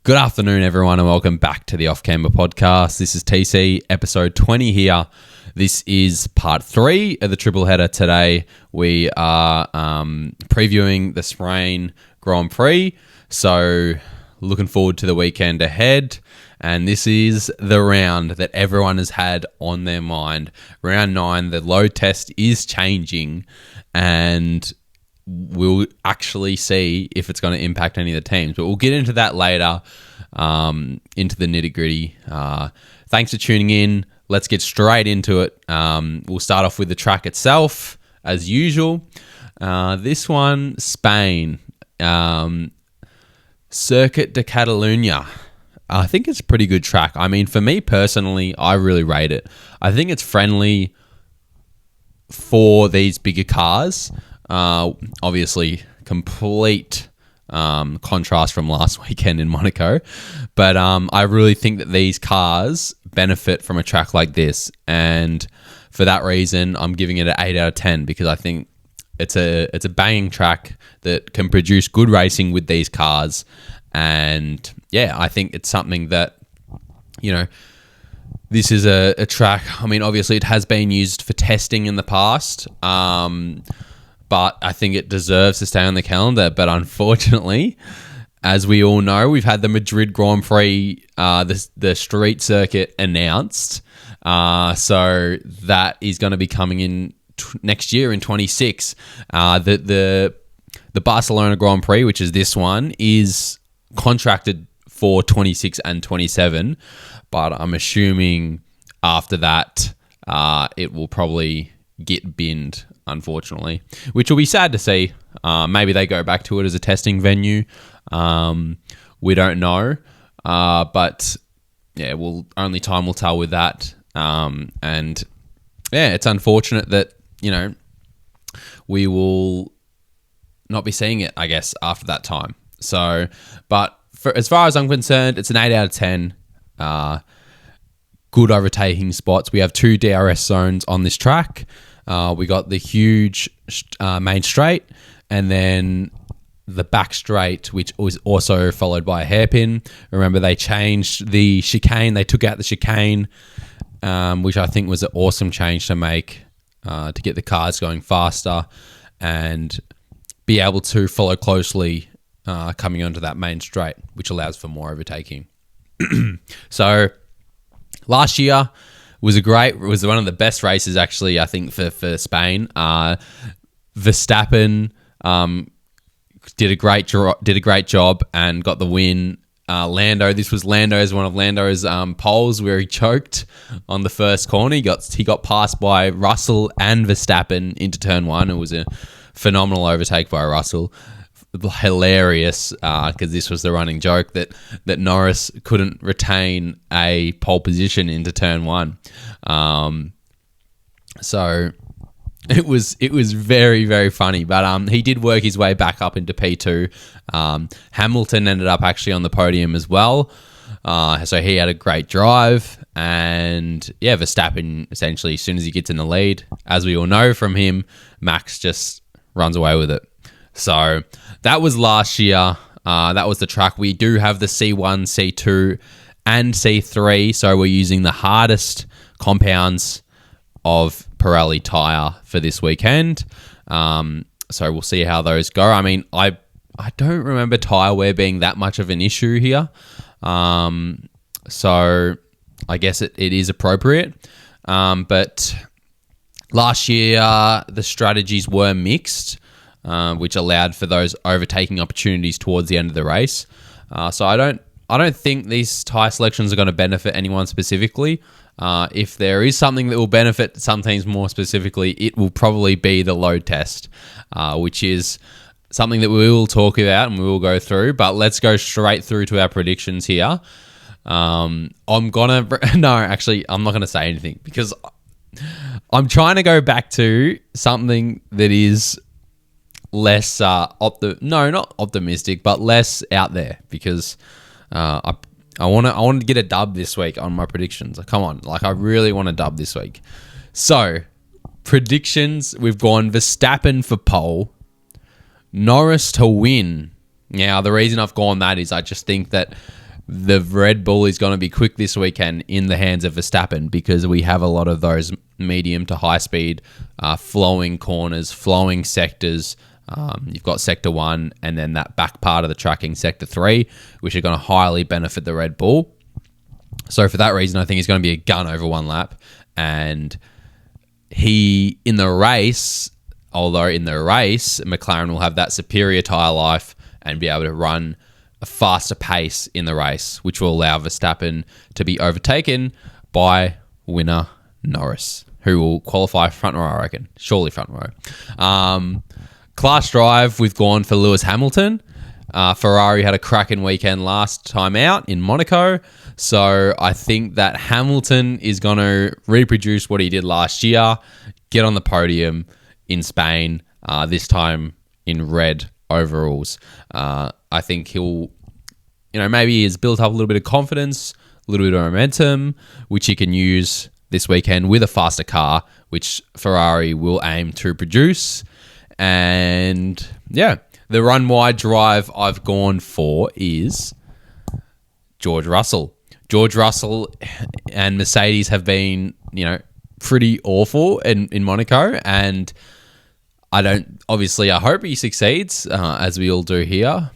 Good afternoon, everyone, and welcome back to the Camber podcast. This is TC, episode 20 here. This is part 3 of the triple header today. We are previewing the Spain Grand Prix, so looking forward to the weekend ahead. And this is the round that everyone has had on their mind. Round 9, the load test is changing, and we'll actually see if it's going to impact any of the teams. But we'll get into that later, into the nitty-gritty. Thanks for tuning in. Let's get straight into it. We'll start off with the track itself, as usual. This one, Spain. Circuit de Catalunya. I think it's a pretty good track. I mean, for me personally, I really rate it. I think it's friendly for these bigger cars. Obviously, complete contrast from last weekend in Monaco. But I really think that these cars benefit from a track like this. And for that reason, I'm giving it an 8 out of 10 because I think it's a banging track that can produce good racing with these cars. And yeah, I think it's something that, you know, this is a track. I mean, obviously it has been used for testing in the past, but I think it deserves to stay on the calendar. But unfortunately, as we all know, we've had the Madrid Grand Prix, the street circuit announced. So that is going to be coming in next year in 26. The Barcelona Grand Prix, which is this one, is contracted for 26 and 27. But I'm assuming after that, it will probably get binned, unfortunately, which will be sad to see. Maybe they go back to it as a testing venue. We don't know. But yeah, only time will tell with that. And yeah, it's unfortunate that, you know, we will not be seeing it, I guess, after that time. So, but as far as I'm concerned, it's an 8 out of 10. Good overtaking spots. We have 2 DRS zones on this track. We got the huge main straight and then the back straight, which was also followed by a hairpin. Remember, they changed the chicane. They took out the chicane, which I think was an awesome change to make to get the cars going faster and be able to follow closely coming onto that main straight, which allows for more overtaking. So last year was one of the best races, actually, I think, for Spain. Verstappen did a great job and got the win. This was one of Lando's poles where he choked on the first corner. He got passed by Russell and Verstappen into turn 1. It was a phenomenal overtake by Russell. Hilarious, because this was the running joke that Norris couldn't retain a pole position into turn 1. So it was very, very funny. But he did work his way back up into P2. Hamilton ended up actually on the podium as well. So he had a great drive. And yeah, Verstappen, essentially, as soon as he gets in the lead, as we all know from him, Max just runs away with it. So that was last year. That was the track. We do have the C1, C2, and C3. So we're using the hardest compounds of Pirelli tyre for this weekend. So we'll see how those go. I mean, I don't remember tyre wear being that much of an issue here. So I guess it is appropriate. But last year, the strategies were mixed, which allowed for those overtaking opportunities towards the end of the race. So I don't think these tyre selections are going to benefit anyone specifically. If there is something that will benefit some teams more specifically, it will probably be the load test, which is something that we will talk about and we will go through. But let's go straight through to our predictions here. I'm not going to say anything because I'm trying to go back to something that is less not optimistic, but less out there, because I want to get a dub this week on my predictions. Come on, I really want a dub this week. So predictions, we've gone Verstappen for pole, Norris to win. Now the reason I've gone that is I just think that the Red Bull is going to be quick this weekend in the hands of Verstappen, because we have a lot of those medium to high speed flowing corners, flowing sectors. You've got Sector 1 and then that back part of the track in Sector 3, which are going to highly benefit the Red Bull. So for that reason, I think he's going to be a gun over one lap. And in the race, McLaren will have that superior tyre life and be able to run a faster pace in the race, which will allow Verstappen to be overtaken by winner Norris, who will qualify front row, I reckon. Surely front row. Class drive, we've gone for Lewis Hamilton. Ferrari had a cracking weekend last time out in Monaco. So I think that Hamilton is going to reproduce what he did last year, get on the podium in Spain, this time in red overalls. I think he'll, maybe he's built up a little bit of confidence, a little bit of momentum, which he can use this weekend with a faster car, which Ferrari will aim to produce. And yeah, the run wide drive I've gone for is George Russell. George Russell and Mercedes have been, pretty awful in Monaco, and I hope he succeeds, as we all do here,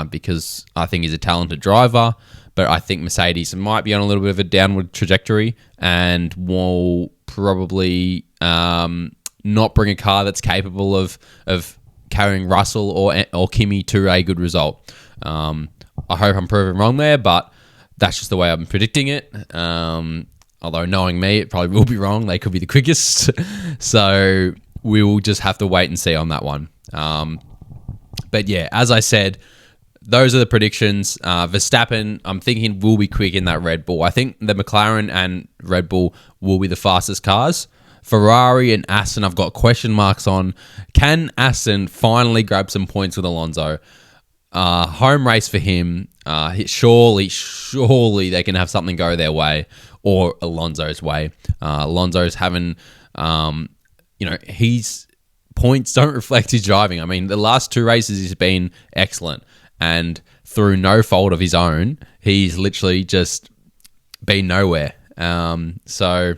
because I think he's a talented driver, but I think Mercedes might be on a little bit of a downward trajectory and will probably not bring a car that's capable of carrying Russell or Kimi to a good result. I hope I'm proven wrong there, but that's just the way I'm predicting it. Although knowing me, it probably will be wrong. They could be the quickest. So we will just have to wait and see on that one. But yeah, as I said, those are the predictions. Verstappen, I'm thinking, will be quick in that Red Bull. I think the McLaren and Red Bull will be the fastest cars. Ferrari and Aston, I've got question marks on. Can Aston finally grab some points with Alonso? Home race for him. Surely they can have something go their way or Alonso's way. Alonso's having, his points don't reflect his driving. I mean, the last two races he's been excellent, and through no fault of his own, he's literally just been nowhere. So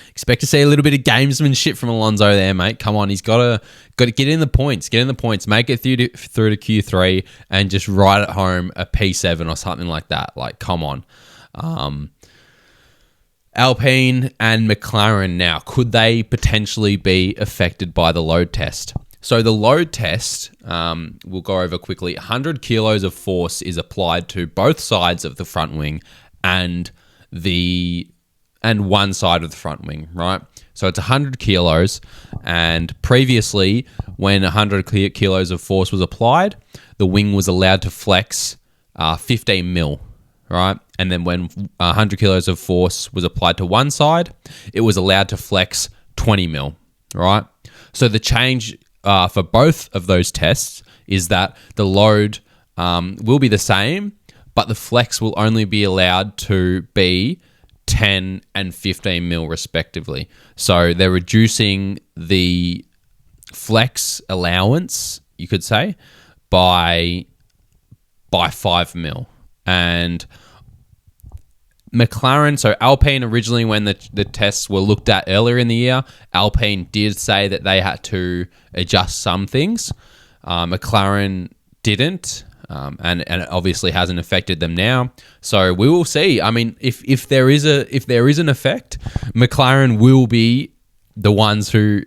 expect to see a little bit of gamesmanship from Alonso there, mate. Come on, he's got to get in the points. Get in the points. Make it through to Q3 and just ride at home a P7 or something like that. Like, come on. Alpine and McLaren now, could they potentially be affected by the load test? So the load test, we'll go over quickly. 100 kilos of force is applied to both sides of the front wing and one side of the front wing, right? So it's 100 kilos, and previously, when 100 kilos of force was applied, the wing was allowed to flex 15 mil, right? And then when 100 kilos of force was applied to one side, it was allowed to flex 20 mil, right? So the change for both of those tests is that the load will be the same, but the flex will only be allowed to be 10 and 15 mil respectively. So they're reducing the flex allowance, you could say, by 5 mil. And McLaren, so Alpine originally, when the tests were looked at earlier in the year, Alpine did say that they had to adjust some things. McLaren didn't. And it obviously hasn't affected them now. So we will see. I mean, if there is an effect, McLaren will be the ones who,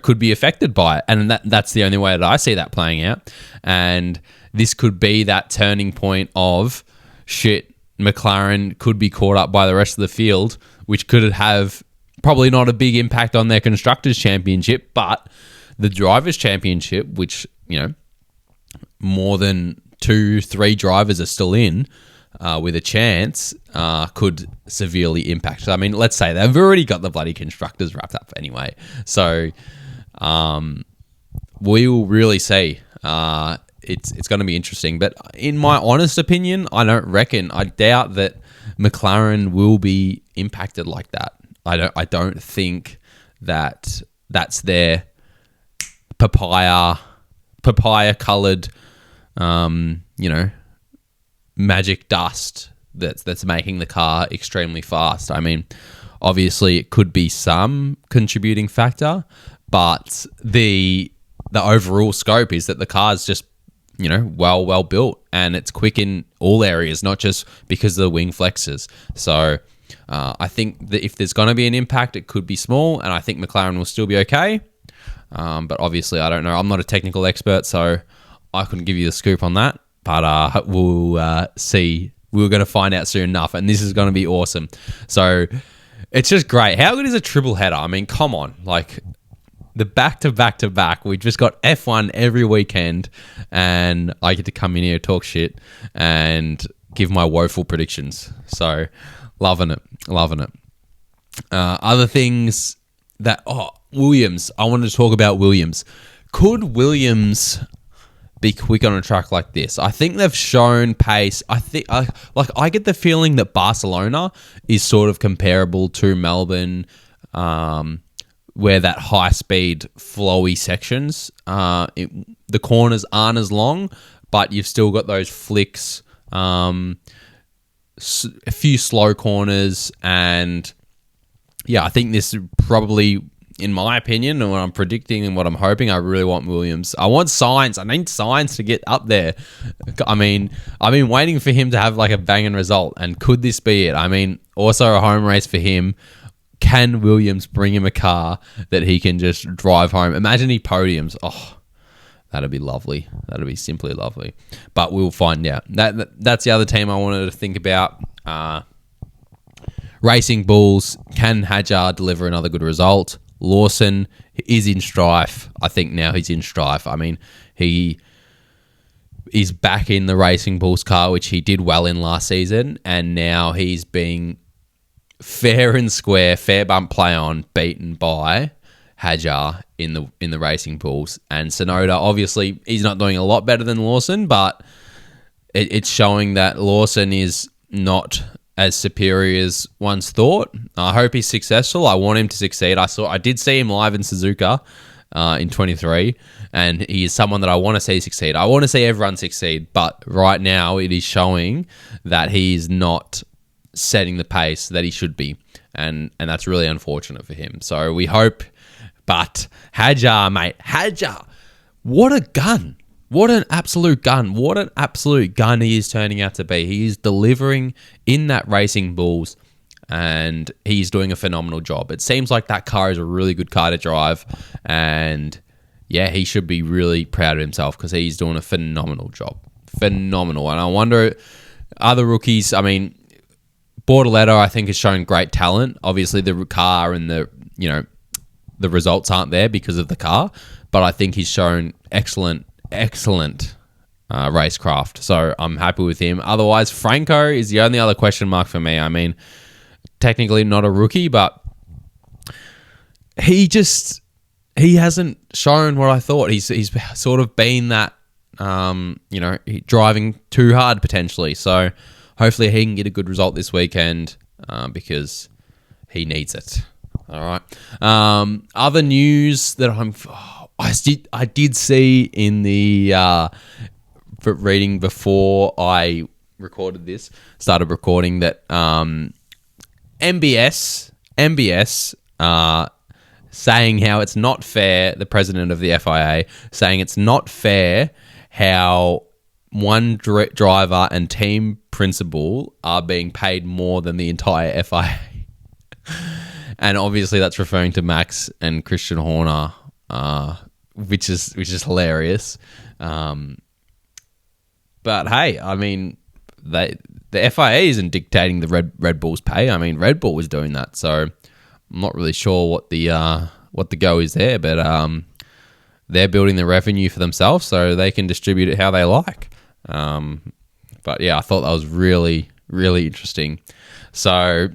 could be affected by it. And that's the only way that I see that playing out. And this could be that turning point of shit, McLaren could be caught up by the rest of the field, which could have probably not a big impact on their Constructors' Championship, but the Drivers' Championship, which, more than 2-3 drivers are still in with a chance, could severely impact. I mean, let's say they've already got the bloody Constructors wrapped up anyway. So we will really see. It's going to be interesting. But in my honest opinion, I doubt that McLaren will be impacted like that. I don't think that that's their papaya coloured magic dust that's making the car extremely fast. I mean, obviously it could be some contributing factor, but the overall scope is that the car's just, well built, and it's quick in all areas, not just because of the wing flexes. So I think that if there's going to be an impact, it could be small, and I think McLaren will still be okay. But obviously, I don't know. I'm not a technical expert, so I couldn't give you the scoop on that. But we'll see. We're going to find out soon enough, and this is going to be awesome. So it's just great. How good is a triple header? I mean, come on. Like, the back-to-back-to-back. We just got F1 every weekend, and I get to come in here, talk shit, and give my woeful predictions. So, loving it. Other things that... Williams. I wanted to talk about Williams. Could Williams be quick on a track like this? I think they've shown pace. I get the feeling that Barcelona is sort of comparable to Melbourne, where that high-speed, flowy sections, the corners aren't as long, but you've still got those flicks, a few slow corners, and yeah, I think this is probably, in my opinion, and what I'm predicting and what I'm hoping, I really want Williams. I want Sainz. I need Sainz to get up there. I mean, I've been waiting for him to have like a banging result, and could this be it? I mean, also a home race for him. Can Williams bring him a car that he can just drive home? Imagine he podiums. Oh, that'd be lovely. That'd be simply lovely. But we'll find out. That's the other team I wanted to think about. Racing Bulls. Can Hadjar deliver another good result? Lawson is in strife. I think now he's in strife. I mean, he is back in the Racing Bulls car, which he did well in last season, and now he's being fair and square, fair bump play on, beaten by Hadjar in the Racing Bulls. And Tsunoda, obviously, he's not doing a lot better than Lawson, but it's showing that Lawson is not as superior as once thought. I hope he's successful. I want him to succeed. I did see him live in Suzuka in 23, and he is someone that I want to see succeed. I want to see everyone succeed, but right now it is showing that he is not setting the pace that he should be, and that's really unfortunate for him. So we hope, but Hadjar, mate, Hadjar, what a gun. What an absolute gun. What an absolute gun he is turning out to be. He is delivering in that Racing Bulls, and he's doing a phenomenal job. It seems like that car is a really good car to drive, and yeah, he should be really proud of himself because he's doing a phenomenal job. Phenomenal. And I wonder, other rookies, I mean, Bortoletto, I think, has shown great talent. Obviously, the car and the results aren't there because of the car, but I think he's shown excellent racecraft. So I'm happy with him. Otherwise, Franco is the only other question mark for me. I mean, technically not a rookie, but he hasn't shown what I thought. He's sort of been that, driving too hard potentially. So hopefully he can get a good result this weekend because he needs it. All right. Other news that I did see in the reading before I started recording that MBS saying how it's not fair, the president of the FIA saying it's not fair how one driver and team principal are being paid more than the entire FIA. And obviously that's referring to Max and Christian Horner, which is hilarious. But hey, I mean, the FIA isn't dictating the Red Bull's pay. I mean, Red Bull was doing that, so I'm not really sure what the go is there. But they're building the revenue for themselves, so they can distribute it how they like. But yeah, I thought that was really, really interesting. So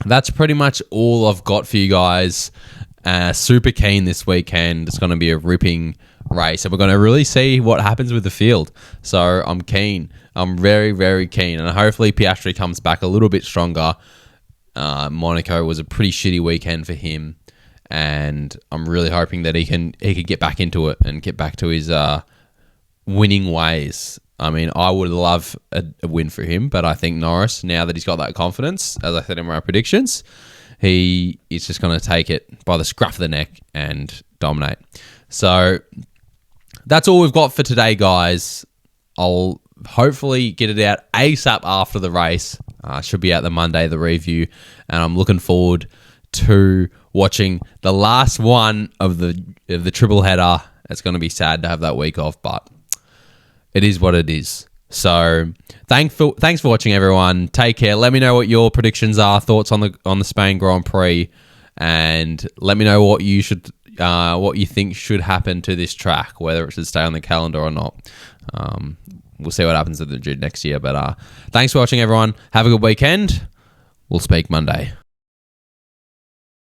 that's pretty much all I've got for you guys. Super keen this weekend. It's going to be a ripping race, and we're going to really see what happens with the field. So I'm keen. I'm very, very keen, and hopefully Piastri comes back a little bit stronger. Monaco was a pretty shitty weekend for him, and I'm really hoping that he can get back into it and get back to his winning ways. I mean, I would love a win for him, but I think Norris, now that he's got that confidence, as I said in my predictions, he is just going to take it by the scruff of the neck and dominate. So that's all we've got for today, guys. I'll hopefully get it out ASAP after the race. Should be out the Monday, the review, and I'm looking forward to watching the last one of the triple header. It's going to be sad to have that week off, but it is what it is. So thanks for watching, everyone. Take care. Let me know what your predictions are, thoughts on the Spain Grand Prix, and let me know what you think should happen to this track, whether it should stay on the calendar or not. We'll see what happens at the Madrid next year. But thanks for watching, everyone. Have a good weekend. We'll speak Monday.